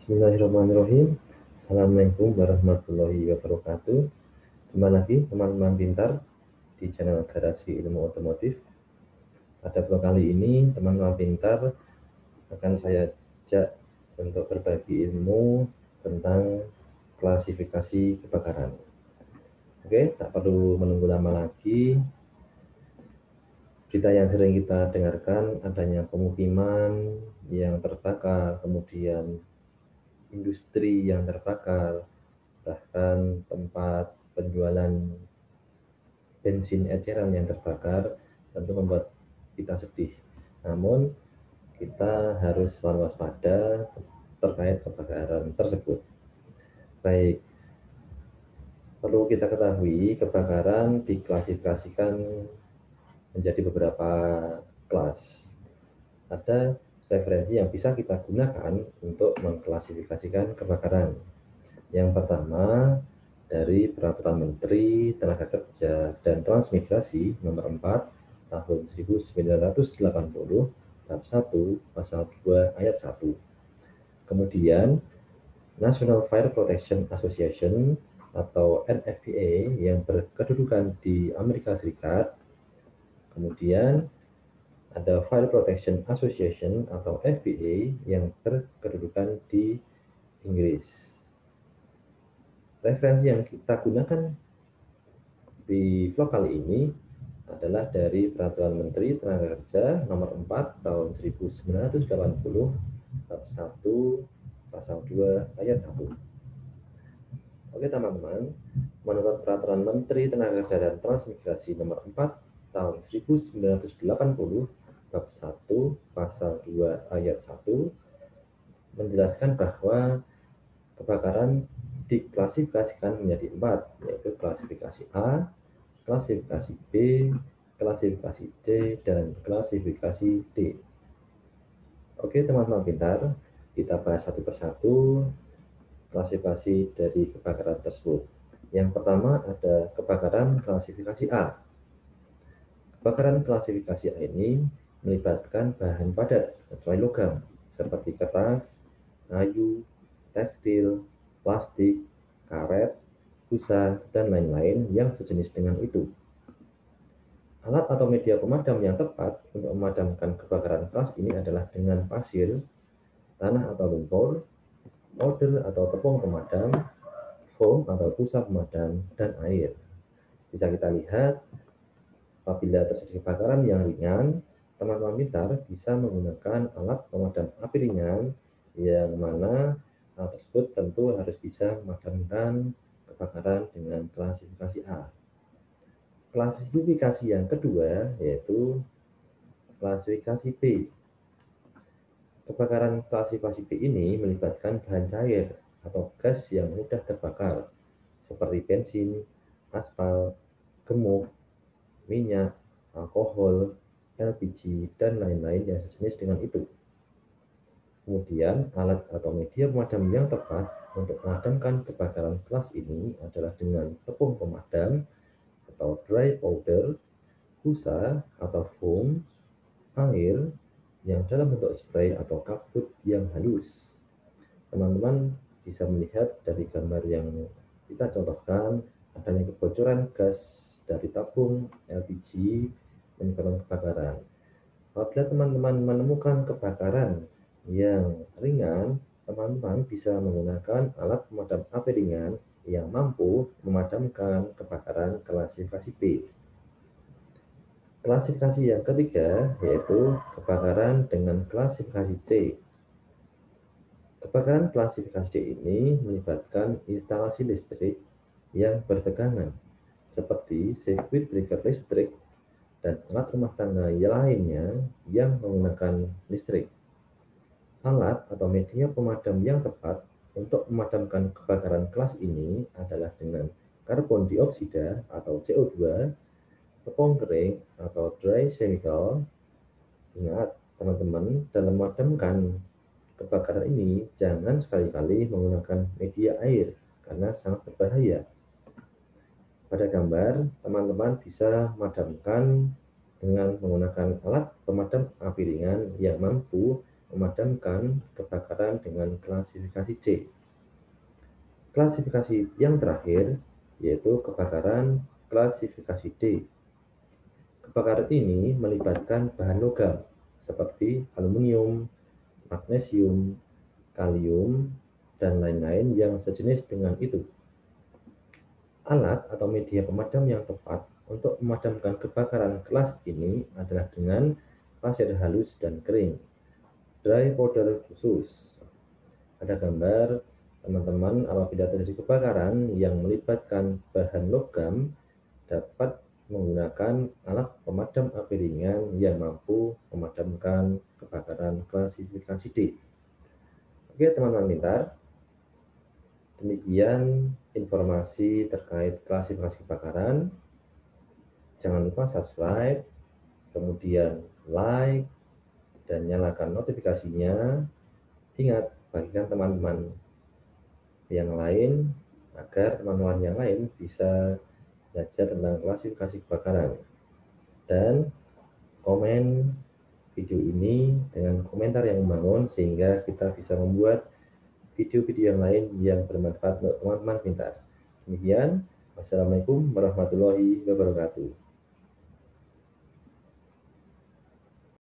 Bismillahirrahmanirrahim. Assalamualaikum warahmatullahi wabarakatuh. Kembali lagi teman-teman pintar di channel Garasi Ilmu Otomotif. Pada vlog kali ini teman-teman pintar akan saya ajak untuk berbagi ilmu tentang klasifikasi kebakaran. Oke, tak perlu menunggu lama lagi. Berita yang sering kita dengarkan adanya pemukiman yang terbakar, kemudian industri yang terbakar, bahkan tempat penjualan bensin eceran yang terbakar, tentu membuat kita sedih. Namun kita harus selalu waspada terkait kebakaran tersebut. Baik, perlu kita ketahui kebakaran diklasifikasikan menjadi beberapa kelas. Ada referensi yang bisa kita gunakan untuk mengklasifikasikan kebakaran. Yang pertama, dari Peraturan Menteri Tenaga Kerja dan Transmigrasi Nomor 4 Tahun 1980 Bab 1 Pasal 2 Ayat 1. Kemudian National Fire Protection Association atau NFPA yang berkedudukan di Amerika Serikat. Kemudian ada Fire Protection Association atau FPA yang berkedudukan di Inggris. Referensi yang kita gunakan di vlog kali ini adalah dari Peraturan Menteri Tenaga Kerja Nomor 4 Tahun 1980 Bab 1 Pasal 2 Ayat 1. Oke teman-teman, menurut Peraturan Menteri Tenaga Kerja dan Transmigrasi Nomor 4 Tahun 1980 Bab 1 Pasal 2 Ayat 1 menjelaskan bahwa kebakaran diklasifikasikan menjadi 4, yaitu klasifikasi A, klasifikasi B, klasifikasi C, dan klasifikasi D. Oke teman-teman pintar, kita bahas satu persatu klasifikasi dari kebakaran tersebut. Yang pertama ada kebakaran klasifikasi A. Kebakaran klasifikasi A ini melibatkan bahan padat sesuai logam seperti kertas, kayu, tekstil, plastik, karet, busa, dan lain-lain yang sejenis dengan itu. Alat atau media pemadam yang tepat untuk memadamkan kebakaran kelas ini adalah dengan pasir, tanah atau lumpur, powder atau tepung pemadam, foam atau busa pemadam, dan air. Bisa kita lihat, apabila terjadi kebakaran yang ringan, teman-teman pintar bisa menggunakan alat pemadam api ringan yang mana hal tersebut tentu harus bisa memadamkan kebakaran dengan klasifikasi A. Klasifikasi yang kedua yaitu klasifikasi B. Kebakaran klasifikasi B ini melibatkan bahan cair atau gas yang mudah terbakar seperti bensin, aspal, gemuk, minyak, alkohol, LPG, dan lain-lain yang sejenis dengan itu. Kemudian, alat atau media pemadam yang tepat untuk memadamkan kebakaran kelas ini adalah dengan tepung pemadam atau dry powder, busa atau foam, air yang dalam bentuk spray atau kapur yang halus. Teman-teman bisa melihat dari gambar yang kita contohkan adanya kebocoran gas dari tabung LPG menyebabkan kebakaran. Apabila teman-teman menemukan kebakaran yang ringan, teman-teman bisa menggunakan alat pemadam api ringan yang mampu memadamkan kebakaran klasifikasi B. Klasifikasi yang ketiga yaitu kebakaran dengan klasifikasi C. Kebakaran klasifikasi C ini melibatkan instalasi listrik yang bertegangan seperti sirkuit breaker listrik dan alat rumah tangga lainnya yang menggunakan listrik. Alat atau media pemadam yang tepat untuk memadamkan kebakaran kelas ini adalah dengan karbon dioksida atau CO2, tepung kering atau dry chemical. Ingat teman-teman, dalam memadamkan kebakaran ini jangan sekali-kali menggunakan media air karena sangat berbahaya. Pada gambar, teman-teman bisa memadamkan dengan menggunakan alat pemadam api ringan yang mampu memadamkan kebakaran dengan klasifikasi C. Klasifikasi yang terakhir yaitu kebakaran klasifikasi D. Kebakaran ini melibatkan bahan logam seperti aluminium, magnesium, kalium, dan lain-lain yang sejenis dengan itu. Alat atau media pemadam yang tepat untuk memadamkan kebakaran kelas ini adalah dengan pasir halus dan kering, dry powder khusus. Ada gambar teman-teman apabila terjadi kebakaran yang melibatkan bahan logam dapat menggunakan alat pemadam api ringan yang mampu memadamkan kebakaran klasifikasi D. Oke teman-teman pintar, demikian informasi terkait klasifikasi kebakaran. Jangan lupa subscribe, kemudian like, dan nyalakan notifikasinya. Ingat, bagikan teman-teman yang lain agar teman-teman yang lain bisa belajar tentang klasifikasi kebakaran. Dan komen video ini dengan komentar yang membangun sehingga kita bisa membuat video-video yang lain yang bermanfaat untuk teman-teman pintar. Demikian, wassalamualaikum warahmatullahi wabarakatuh.